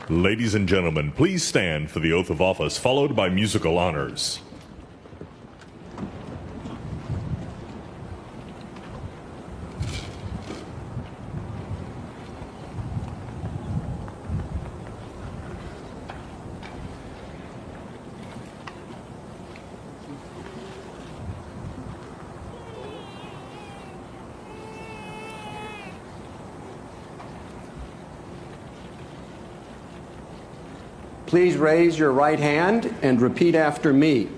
Ladies and gentlemen, please stand for the oath of office, followed by musical honors. Please raise your right hand and repeat after me.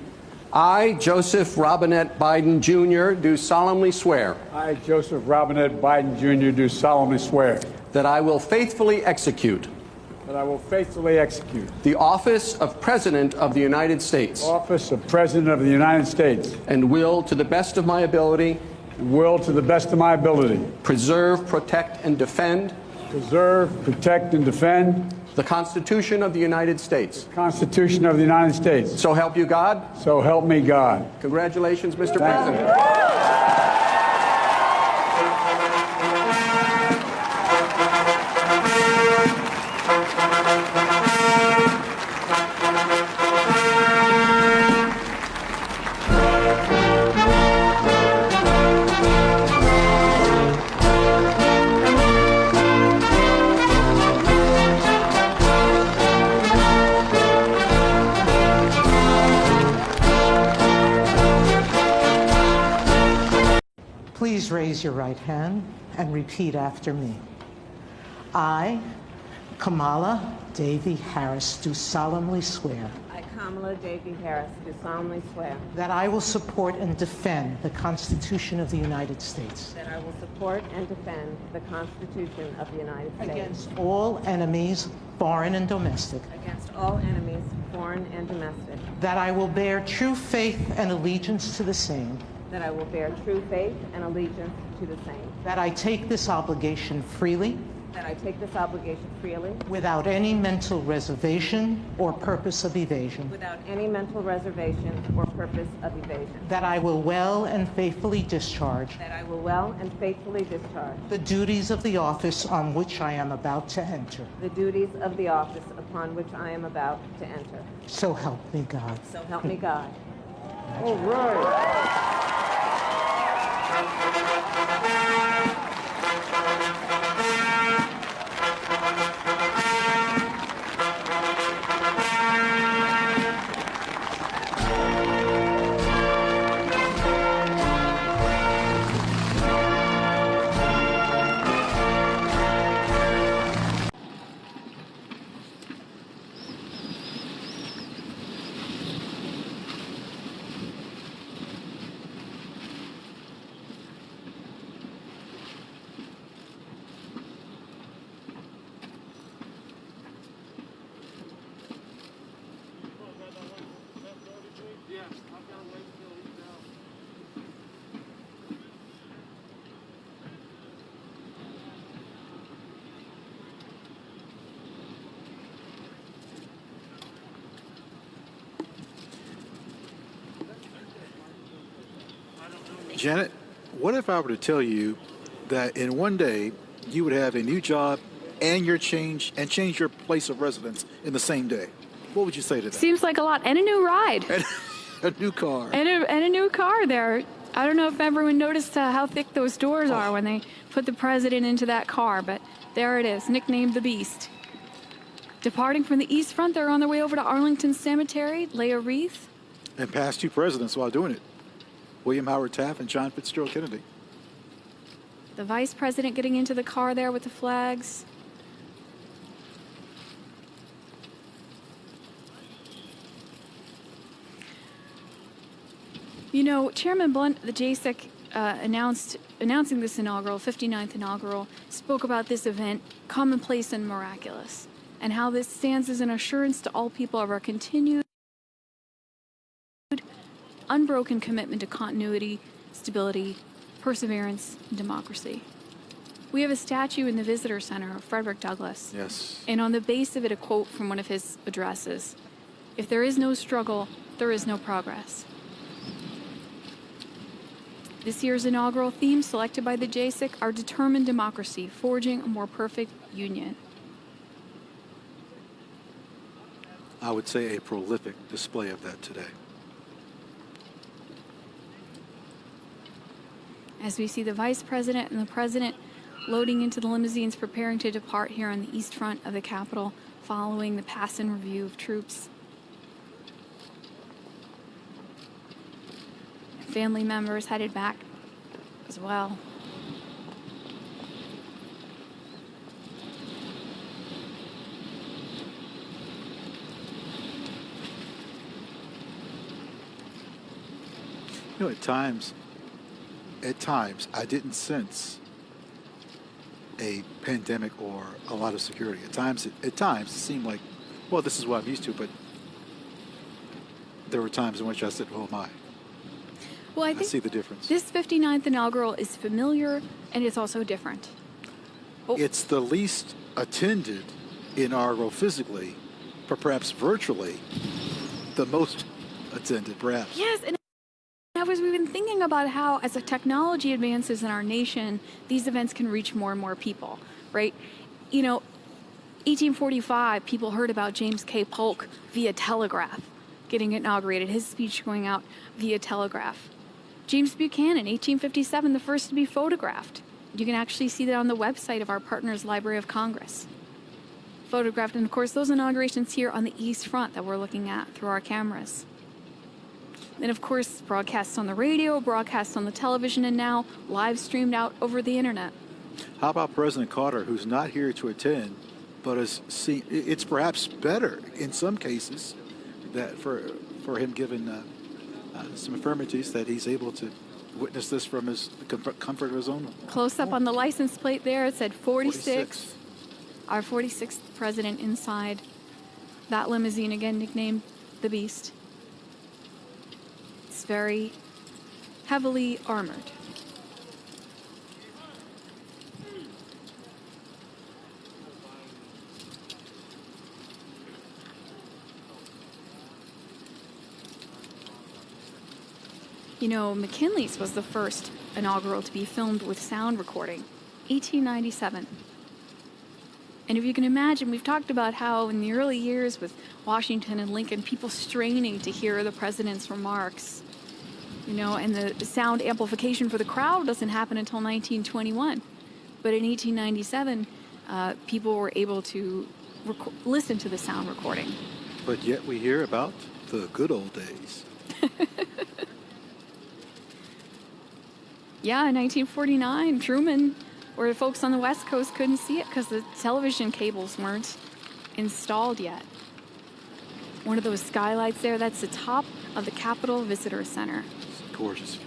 I, Joseph Robinette Biden, Jr., do solemnly swear I, Joseph Robinette Biden, Jr., do solemnly swear that I will faithfully execute that I will faithfully execute the office of President of the United States the office of President of the United States and will, to the best of my ability, to the best of my ability, preserve, protect, and defend preserve, protect, and defend the Constitution of the United States. the Constitution of the United States. So help you God. So help me God. Congratulations, Mr. Thank you. President. Please raise your right hand and repeat after me. I, Kamala Davy Harris, do solemnly swear I, Kamala Davy Harris, do solemnly swear that I will support and defend the Constitution of the United States that I will support and defend the Constitution of the United States against all enemies, foreign and domestic, against all enemies, foreign and domestic, that I will bear true faith and allegiance to the same, that I will bear true faith and allegiance to the same, that I take this obligation freely, that I take this obligation freely, without any mental reservation or purpose of evasion, without any mental reservation or purpose of evasion, that I will well and faithfully discharge that I will well and faithfully discharge the duties of the office on which I am about to enter. the duties of the office upon which I am about to enter. So help me God. So help me God. All right. Janet, what if I were to tell you that in one day you would have a new job and change your place of residence in the same day? What would you say to that? Seems like a lot. And a new ride. And a new car. And a new car there. I don't know if everyone noticed how thick those doors are when they put the president into that car, but there it is, nicknamed the Beast. Departing from the East Front, they're on their way over to Arlington Cemetery, lay a wreath. And past two presidents while doing it. William Howard Taft and John Fitzgerald Kennedy. The vice president getting into the car there with the flags. You know, Chairman Blunt, the JSEC, announcing this 59th inaugural, spoke about this event, commonplace and miraculous, and how this stands as an assurance to all people of our continued unbroken commitment to continuity, stability, perseverance, and democracy. We have a statue in the Visitor Center of Frederick Douglass. Yes. And on the base of it, a quote from one of his addresses. If there is no struggle, there is no progress. This year's inaugural theme, selected by the JSIC, are determined democracy, forging a more perfect union. I would say, a prolific display of that today. As we see the Vice President and the President loading into the limousines, preparing to depart here on the east front of the Capitol, following the pass and review of troops. Family members headed back as well. You know, at times, I didn't sense a pandemic or a lot of security. At times, it seemed like, well, this is what I'm used to, but there were times in which I said, oh my. Well, I I think see the difference. this 59th inaugural is familiar and it's also different. It's the least attended inaugural physically, but perhaps virtually, the most attended, perhaps. Yes, and we've been thinking about how, as the technology advances in our nation, these events can reach more and more people, right? You know, 1845, people heard about James K. Polk via telegraph getting inaugurated, his speech going out via telegraph. James Buchanan, 1857, the first to be photographed. You can actually see that on the website of our partners, Library of Congress. Photographed, and of course, those inaugurations here on the East Front that we're looking at through our cameras. Then, of course, broadcasts on the radio, broadcasts on the television, and now live streamed out over the internet. How about President Carter, who's not here to attend, but is seen? It's perhaps better in some cases that for him, given some infirmities, that he's able to witness this from his comfort of his own home. Close up on the license plate there, it said 46. 46. Our 46th president inside that limousine, again nicknamed the Beast. It's very heavily armored. You know, McKinley's was the first inaugural to be filmed with sound recording, 1897. And if you can imagine, we've talked about how in the early years with Washington and Lincoln, people straining to hear the president's remarks, you know, and the sound amplification for the crowd doesn't happen until 1921. But in 1897, people were able to listen to the sound recording. But yet we hear about the good old days. Yeah, in 1949, Truman, where folks on the West Coast couldn't see it because the television cables weren't installed yet. One of those skylights there, that's the top of the Capitol Visitor Center. Gorgeous view.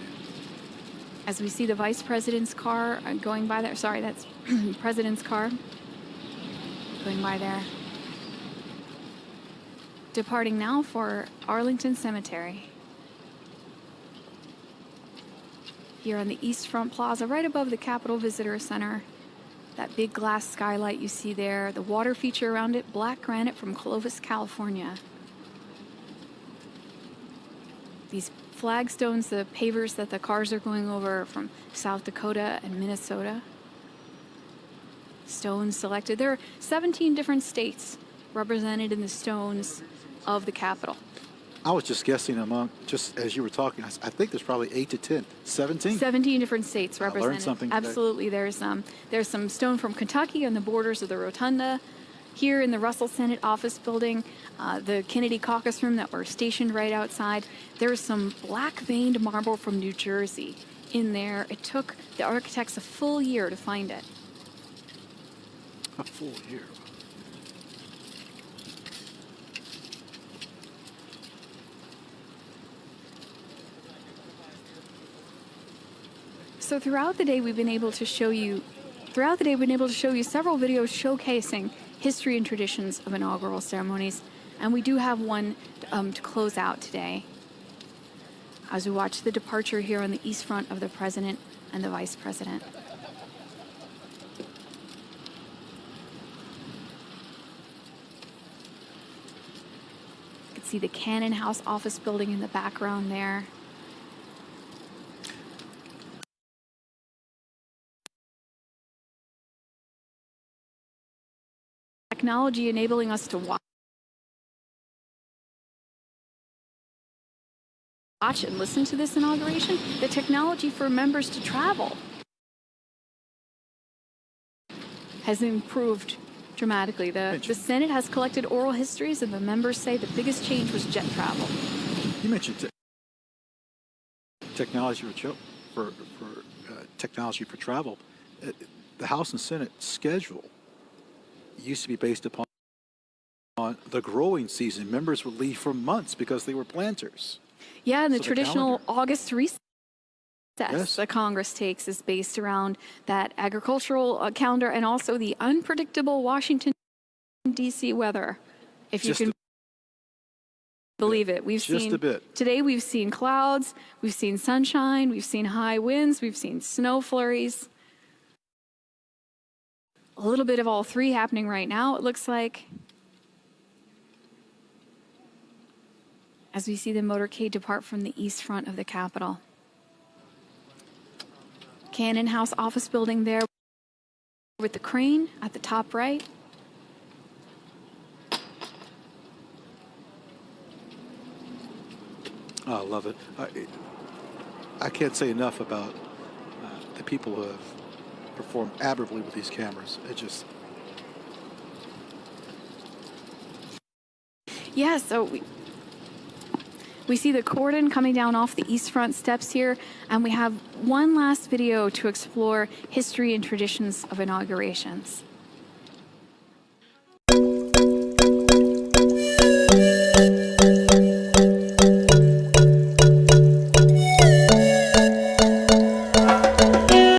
As we see the Vice President's car going by there. Sorry, that's President's car going by there. Departing now for Arlington Cemetery. Here on the East Front Plaza, right above the Capitol Visitor Center. That big glass skylight you see there, the water feature around it, black granite from Clovis, California. These flagstones, the pavers that the cars are going over from South Dakota and Minnesota. Stones selected. There are 17 different states represented in the stones of the Capitol. I was just guessing among, just as you were talking, I think there's probably 8 to 10, 17. 17 different states I represented. learned something today. Absolutely. There's some stone from Kentucky on the borders of the rotunda. Here in the Russell Senate office building, the Kennedy caucus room that we're stationed right outside, there's some black veined marble from New Jersey in there. It took the architects a full year to find it. A full year. So throughout the day, we've been able to show you several videos showcasing history and traditions of inaugural ceremonies. And we do have one to close out today as we watch the departure here on the East Front of the President and the Vice President. You can see the Cannon House office building in the background there. Technology enabling us to watch watch and listen to this inauguration, the technology for members to travel has improved dramatically. The Senate has collected oral histories, and the members say the biggest change was jet travel. You mentioned technology for technology for travel. The House and Senate schedule used to be based upon the growing season. Members would leave for months because they were planters. Yeah, and So the the traditional calendar. August recess Yes. that Congress takes is based around that agricultural calendar and also the unpredictable Washington, D.C. weather. If you Just can a believe it. We've Just seen a bit. today we've seen clouds, we've seen sunshine, we've seen high winds, we've seen snow flurries. A little bit of all three happening right now, it looks like. As we see the motorcade depart from the east front of the Capitol. Cannon House office building there with the crane at the top right. Oh, I love it. I can't say enough about the people who have performed admirably with these cameras. It just... Yeah, so we see the cordon coming down off the east front steps here, and we have one last video to explore history and traditions of inaugurations.